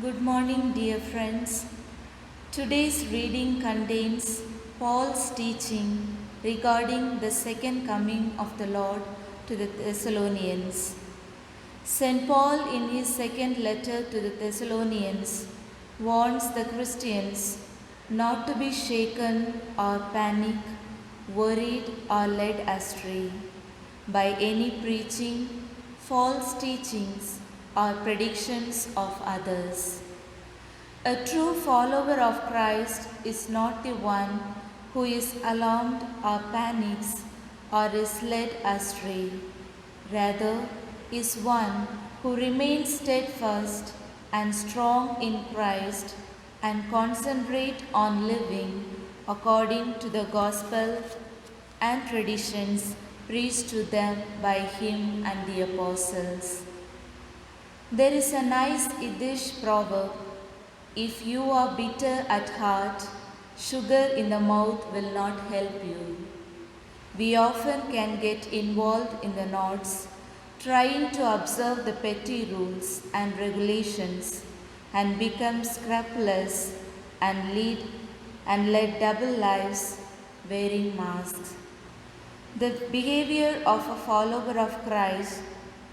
Good morning, dear friends. Today's reading contains Paul's teaching regarding the second coming of the Lord to the Thessalonians. St. Paul, in his second letter to the Thessalonians, warns the Christians not to be shaken or panic, worried or led astray by any preaching, false teachings, or predictions of others. A true follower of Christ is not the one who is alarmed or panics or is led astray. Rather, is one who remains steadfast and strong in Christ and concentrate on living according to the gospel and traditions preached to them by him and the apostles. There is a nice Yiddish proverb: if you are bitter at heart, sugar in the mouth will not help you. We often can get involved in the knots, trying to observe the petty rules and regulations, and become scrupulous and lead double lives wearing masks. The behavior of a follower of Christ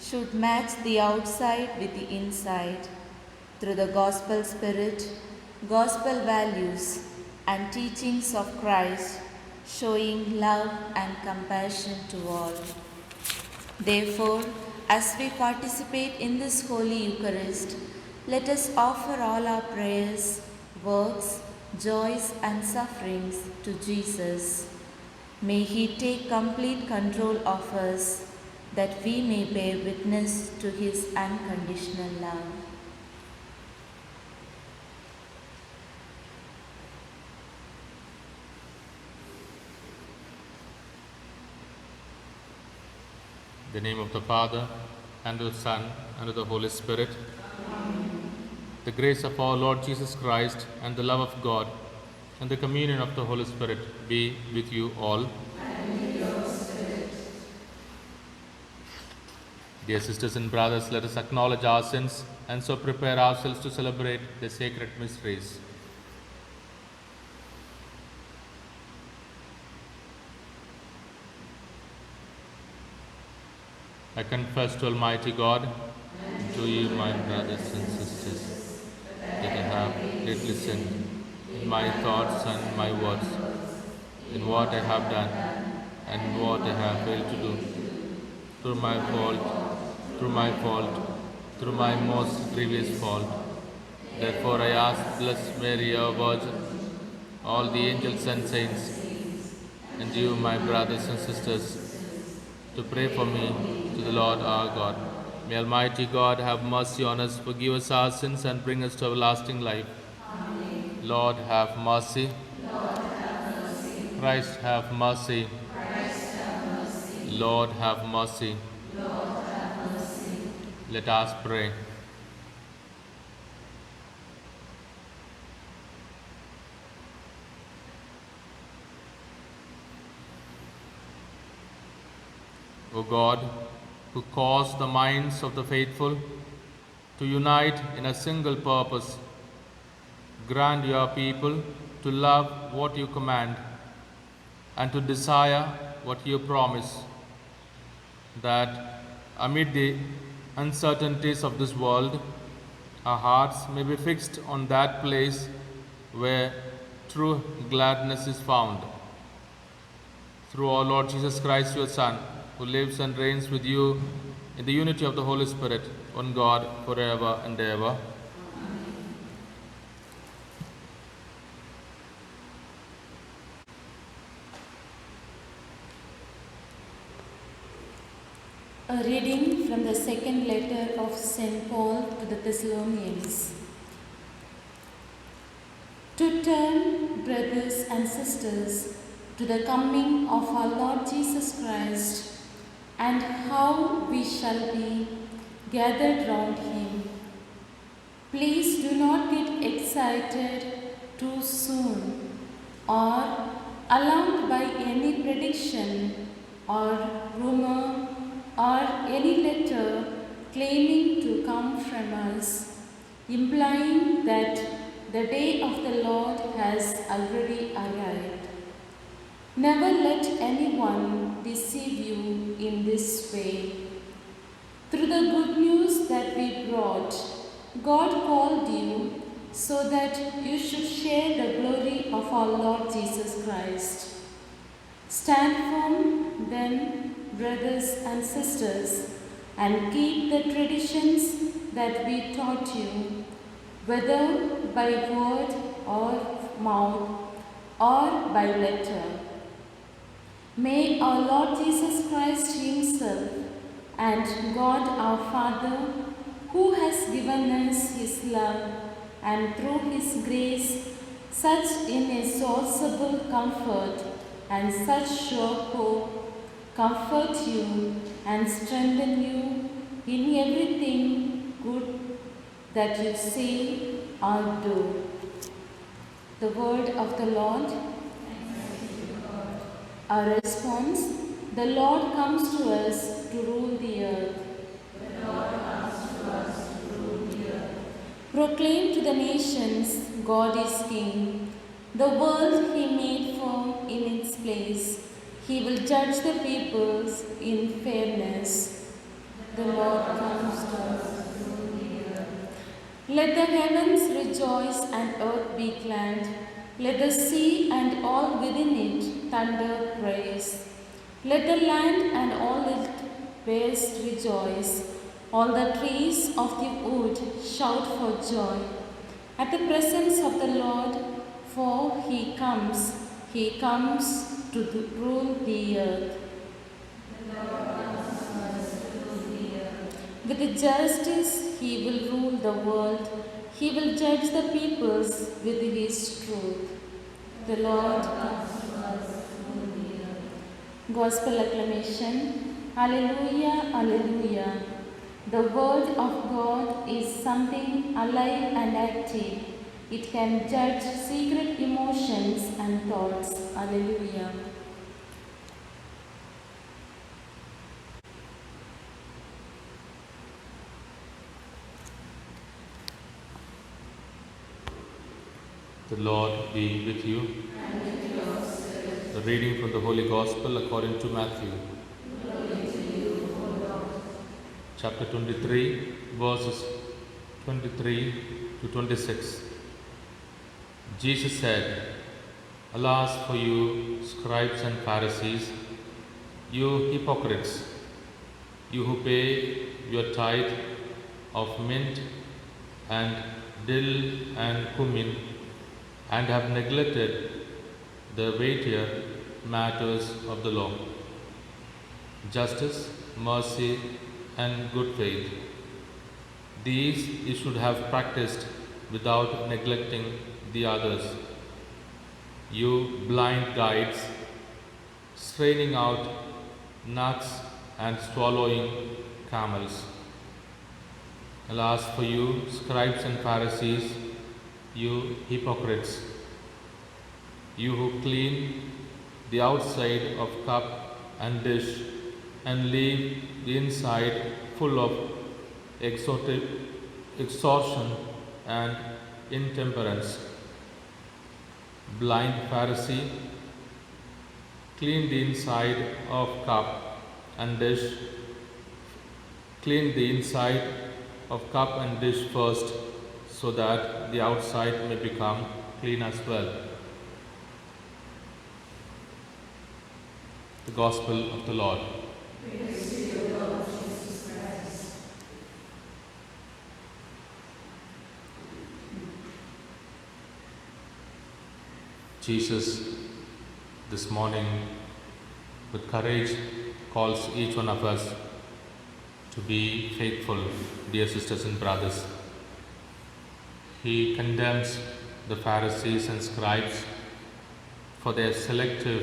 should match the outside with the inside through the gospel spirit, gospel values, and teachings of Christ, showing love and compassion to all. Therefore, as we participate in this Holy Eucharist, let us offer all our prayers, works, joys, and sufferings to Jesus. May He take complete control of us, that we may bear witness to His unconditional love. In the name of the Father, and of the Son, and of the Holy Spirit. Amen. The grace of our Lord Jesus Christ, and the love of God, and the communion of the Holy Spirit be with you all. And with your spirit. Dear sisters and brothers, let us acknowledge our sins and so prepare ourselves to celebrate the sacred mysteries. I confess to Almighty God, and to you, my brothers and sisters, that I have greatly sinned in my thoughts and my words, in what I have done and what I have failed to do, through my fault, through my most grievous fault. Therefore I ask Blessed Mary, our Virgin, all the angels and saints, and you, my brothers and sisters, to pray for me to the Lord our God. May Almighty God have mercy on us, forgive us our sins, and bring us to everlasting life. Amen. Lord, have mercy. Lord, have mercy. Christ, have mercy. Christ, have mercy. Lord, have mercy. Lord, have mercy. Let us pray. O God, who caused the minds of the faithful to unite in a single purpose, grant your people to love what you command and to desire what you promise, that amid the uncertainties of this world, our hearts may be fixed on that place where true gladness is found. Through our Lord Jesus Christ, your Son, who lives and reigns with you in the unity of the Holy Spirit, one God, forever and ever. A reading from the second letter of St. Paul to the Thessalonians. To turn, brothers and sisters, to the coming of our Lord Jesus Christ, and how we shall be gathered round him. Please do not get excited too soon or alarmed by any prediction or rumor or any letter claiming to come from us. implying that the day of the Lord has already arrived. Never let anyone deceive you in this way. Through the good news that we brought, God called you so that you should share the glory of our Lord Jesus Christ. Stand firm, then, brothers and sisters, and keep the traditions that we taught you, whether by word or mouth or by letter. May our Lord Jesus Christ Himself and God our Father, who has given us His love and through His grace such inexhaustible comfort and such sure hope, comfort you and strengthen you in everything good that you say or do. The word of the Lord. Our response: the Lord comes to us to rule the earth. The Lord comes to us to rule the earth. Proclaim to the nations, God is King. The world He made firm in its place. He will judge the peoples in fairness. The Lord comes to us to rule the earth. Let the heavens rejoice and earth be glad. Let the sea and all within it thunder praise. Let the land and all it bears rejoice. All the trees of the wood shout for joy at the presence of the Lord, for He comes to rule the earth. The Lord comes to us to rule the earth. With justice He will rule the world. He will judge the peoples with His truth. The Lord Comes to us to rule the earth. Gospel acclamation. Alleluia, Alleluia. The word of God is something alive and active. It can judge secret emotions and thoughts. Alleluia. The Lord be with you. And with your spirit. The reading from the Holy Gospel according to Matthew. Glory to you, O Lord. Chapter 23, verses 23 to 26. Jesus said, "Alas for you, scribes and Pharisees, you hypocrites, you who pay your tithe of mint and dill and cumin, and have neglected the weightier matters of the law, justice, mercy, and good faith. These you should have practiced without neglecting the others. You blind guides, straining out gnats and swallowing camels. Alas for you, scribes and Pharisees, you hypocrites, you who clean the outside of cup and dish and leave the inside full of extortion and intemperance. Blind Pharisee, clean the inside of cup and dish, clean the inside of cup and dish first, so that the outside may become clean as well." The Gospel of the Lord. Praise to you, Lord Jesus Christ. Jesus, this morning, with courage, calls each one of us to be faithful, dear sisters and brothers. He condemns the Pharisees and scribes for their selective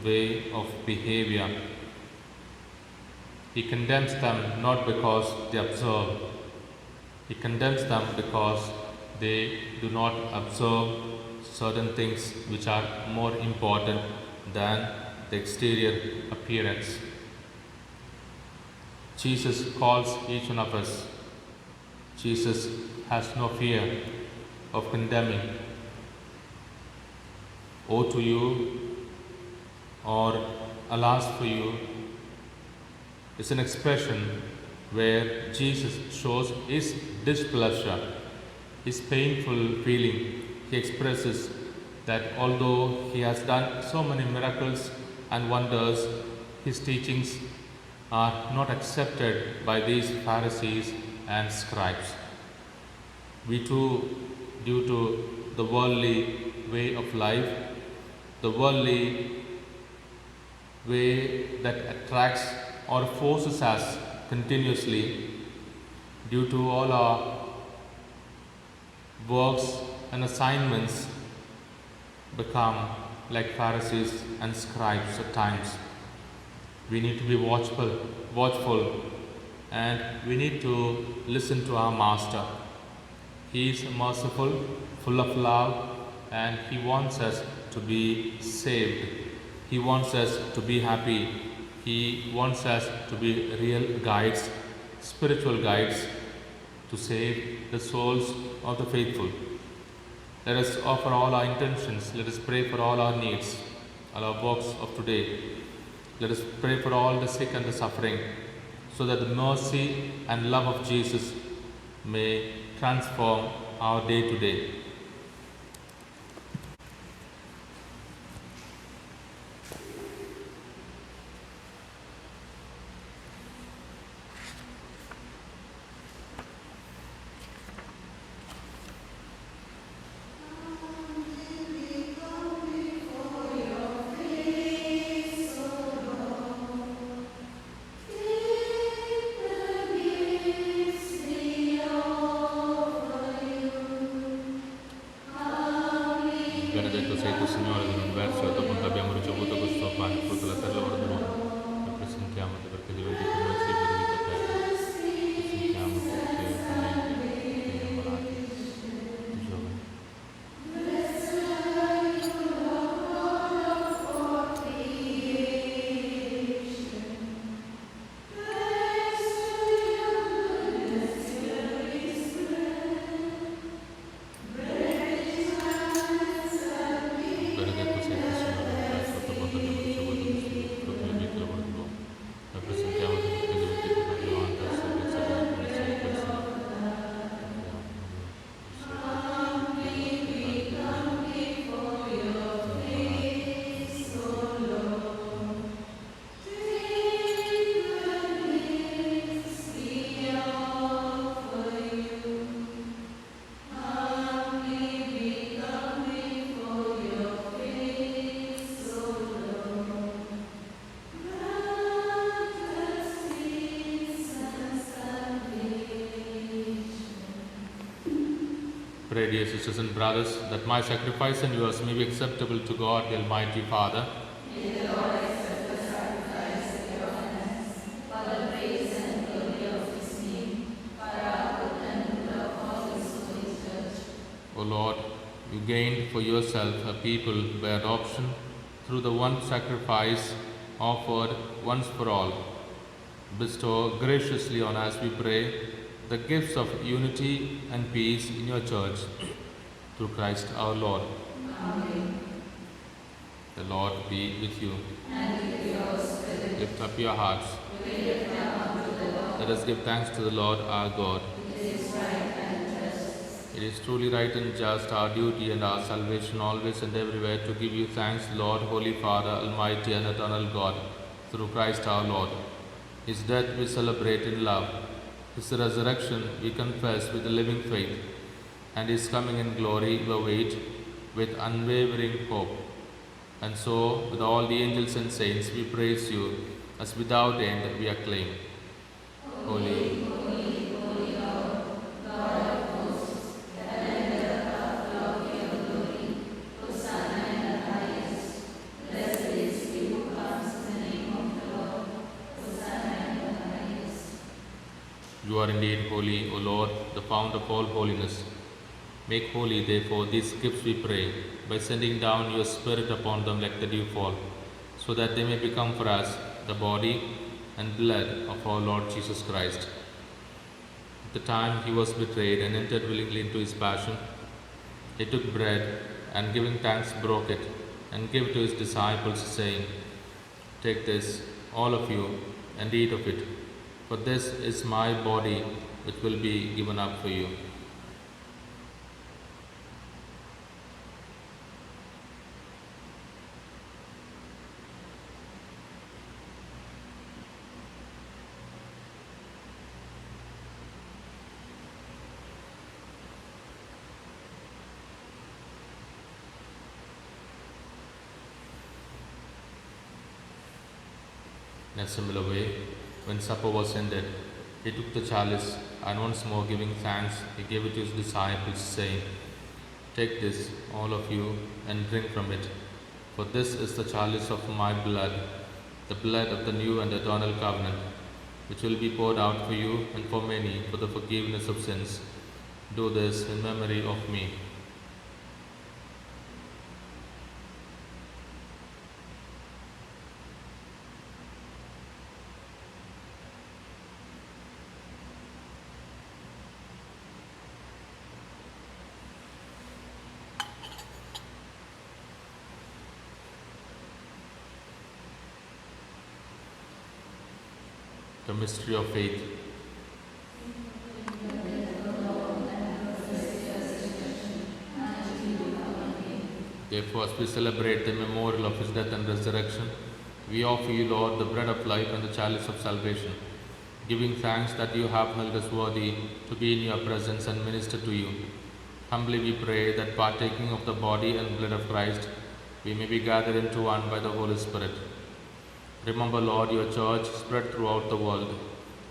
way of behavior. He condemns them not because they observe, he condemns them because they do not observe certain things which are more important than the exterior appearance. Jesus calls each one of us Jesus has no fear of condemning. Woe to you, or alas for you, is an expression where Jesus shows his displeasure, his painful feeling. He expresses that although he has done so many miracles and wonders, his teachings are not accepted by these Pharisees and scribes. We too, due to the worldly way of life, the worldly way that attracts or forces us continuously, due to all our works and assignments, become like Pharisees and scribes at times. We need to be watchful, and we need to listen to our Master. He is merciful, full of love, and He wants us to be saved. He wants us to be happy. He wants us to be real guides, spiritual guides, to save the souls of the faithful. Let us offer all our intentions. Let us pray for all our needs, all our works of today. Let us pray for all the sick and the suffering, so that the mercy and love of Jesus may transform our day to day. Benedetto sei tu, Signore, dell'universo, e dopo che abbiamo ricevuto questo pane, frutto della terra lavoro dell'uomo, e presentiamoci perché diventi per noi cibo di vita eterna. Presentiamoci perché veramente siamo malati, giovani. Benedetto sei tu, Signore, dell'universo, dopo che abbiamo ricevuto questo frutto della vita lavoro dell'uomo, e presentiamoci perché diventi per noi davanti alla salvezza della punizione di questo. Pray, dear sisters and brothers, that my sacrifice and yours may be acceptable to God, the Almighty Father. O Lord, you gained for yourself a people by adoption through the one sacrifice offered once for all. Bestow graciously on us, we pray, the gifts of unity and peace in your church, through Christ our Lord. Amen. The Lord be with you. And with your spirit. Lift up your hearts. We lift them up to the Lord. Let us give thanks to the Lord our God. It is right and just. It is truly right and just, our duty and our salvation, always and everywhere, to give you thanks, Lord, Holy Father, Almighty and eternal God, through Christ our Lord. His death we celebrate in love. His resurrection we confess with a living faith, and His coming in glory we await with unwavering hope. And so, with all the angels and saints, we praise you, as without end we acclaim. Holy, you are indeed holy, O Lord, the fount of all holiness. Make holy, therefore, these gifts, we pray, by sending down your Spirit upon them like the dewfall, so that they may become for us the body and blood of our Lord Jesus Christ. the time he was betrayed and entered willingly into his passion, he took bread and giving thanks broke it and gave to his disciples, saying, "Take this, all of you, and eat of it, for this is my body which will be given up for you." In a similar way, when supper was ended, he took the chalice and once more giving thanks, he gave it to his disciples, saying, "Take this, all of you, and drink from it, for this is the chalice of my blood, the blood of the new and eternal covenant, which will be poured out for you and for many for the forgiveness of sins. Do this in memory of me." The mystery of faith. Therefore, as we celebrate the memorial of his death and resurrection, we offer you, Lord, the bread of life and the chalice of salvation, giving thanks that you have held us worthy to be in your presence and minister to you. Humbly we pray that partaking of the body and blood of Christ, we may be gathered into one by the Holy Spirit. Remember, Lord, your church spread throughout the world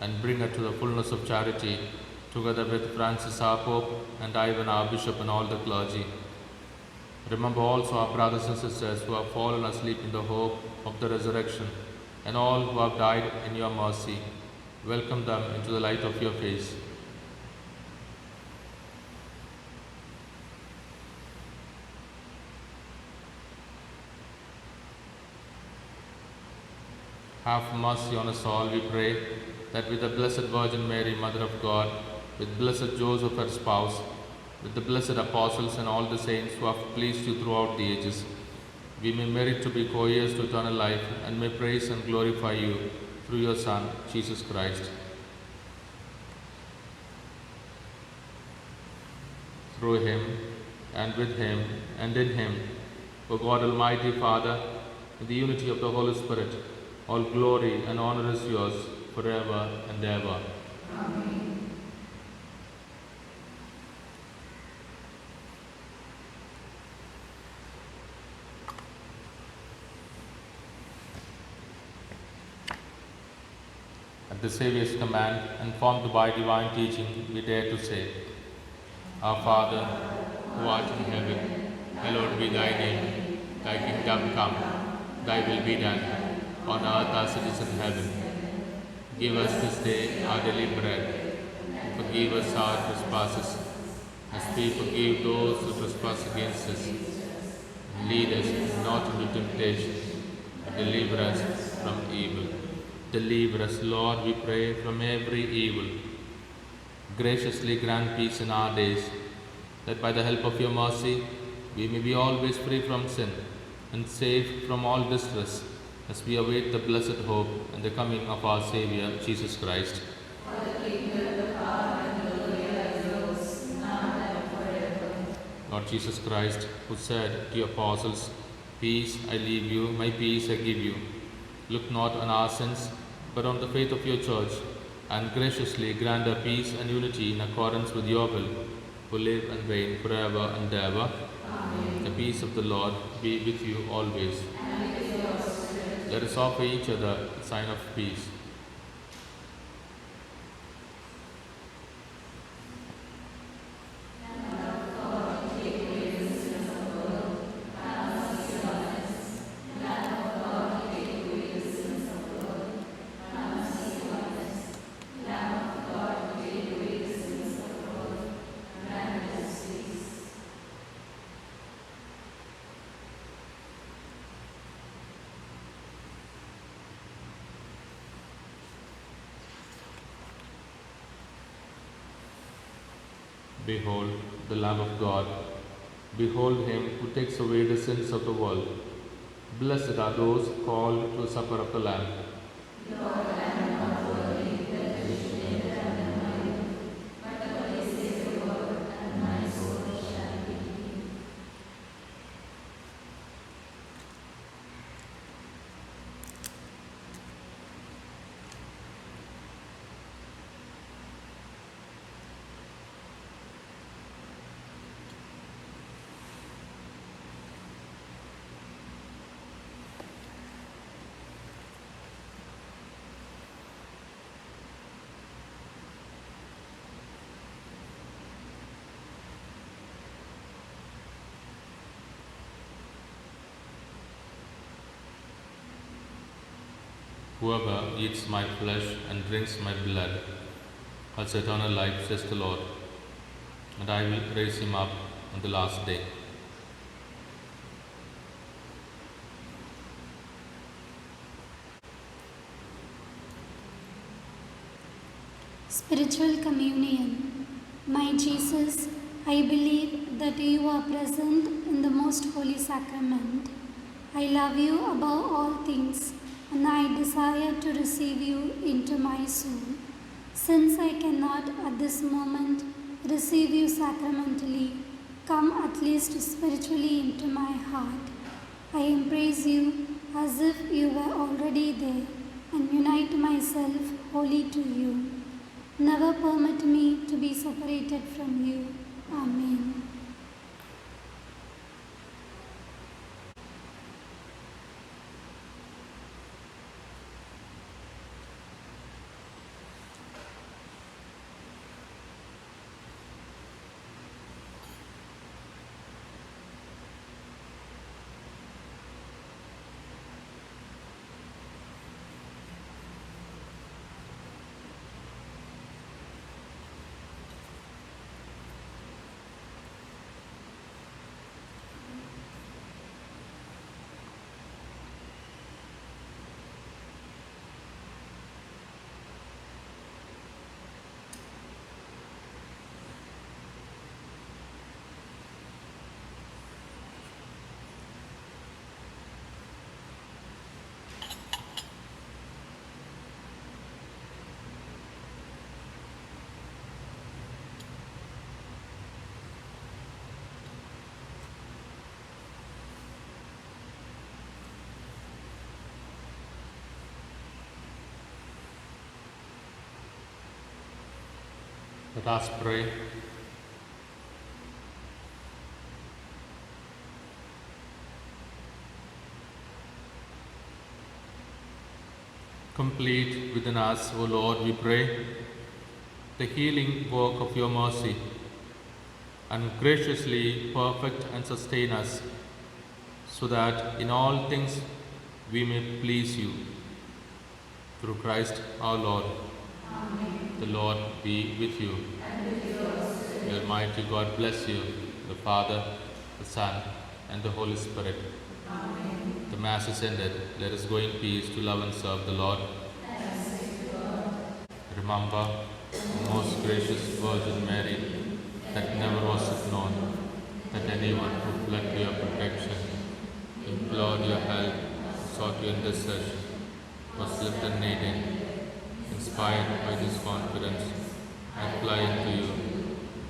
and bring her to the fullness of charity, together with Francis our Pope and Ivan our Bishop and all the clergy. Remember also our brothers and sisters who have fallen asleep in the hope of the resurrection, and all who have died in your mercy. Welcome them into the light of your face. Have mercy on us all, we pray, that with the Blessed Virgin Mary, Mother of God, with blessed Joseph, her spouse, with the blessed apostles and all the saints who have pleased you throughout the ages, we may merit to be co-heirs to eternal life and may praise and glorify you through your Son, Jesus Christ. Through him, and with him, and in him, O God Almighty Father, in the unity of the Holy Spirit, all glory and honor is yours forever and ever. Amen. At the Saviour's command, informed by divine teaching, we dare to say, Our Father, who art in heaven, hallowed be thy name. Thy kingdom come, thy will be done, on earth as it is in heaven. Give us this day our daily bread, and forgive us our trespasses, as we forgive those who trespass against us. And lead us not into temptation, but deliver us from evil. Deliver us, Lord, we pray, from every evil. Graciously grant peace in our days, that by the help of your mercy, we may be always free from sin and safe from all distress, as we await the blessed hope and the coming of our Saviour, Jesus Christ. For the kingdom, the power, and the glory are yours, now and forever. Lord Jesus Christ, who said to your apostles, Peace I leave you, my peace I give you, look not on our sins, but on the faith of your church, and graciously grant her peace and unity in accordance with your will, who live and reign forever and ever. Amen. The peace of the Lord be with you always. And with your spirit. Let us offer each other a sign of peace. Behold, the Lamb of God. Behold him who takes away the sins of the world. Blessed are those called to the supper of the Lamb. Whoever eats my flesh and drinks my blood has eternal life, says the Lord, and I will raise him up on the last day. Spiritual Communion. My Jesus, I believe that you are present in the most holy sacrament. I love you above all things, and I desire to receive you into my soul. Since I cannot at this moment receive you sacramentally, come at least spiritually into my heart. I embrace you as if you were already there, and unite myself wholly to you. Never permit me to be separated from you. Amen. Let us pray. Complete within us, O Lord, we pray, the healing work of your mercy, and graciously perfect and sustain us, so that in all things we may please you. Through Christ our Lord. Amen. The Lord be with you. And with yours. May Almighty God bless you, the Father, the Son, and the Holy Spirit. Amen. The Mass is ended. Let us go in peace to love and serve the Lord. Thanks be to God. Remember, O most gracious Virgin Mary, that never was it known that anyone who fled to your protection, implored your help, sought you in distress, was left unaided. Inspired by this confidence, I fly unto you,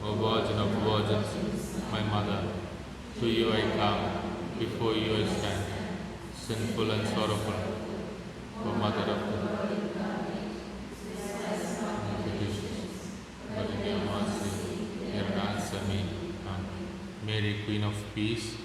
O Virgin of Virgins, my Mother. To you I come, before you I stand, sinful and sorrowful. O Mother of God, but in your mercy, hear and answer me. Amen. Mary, Queen of Peace,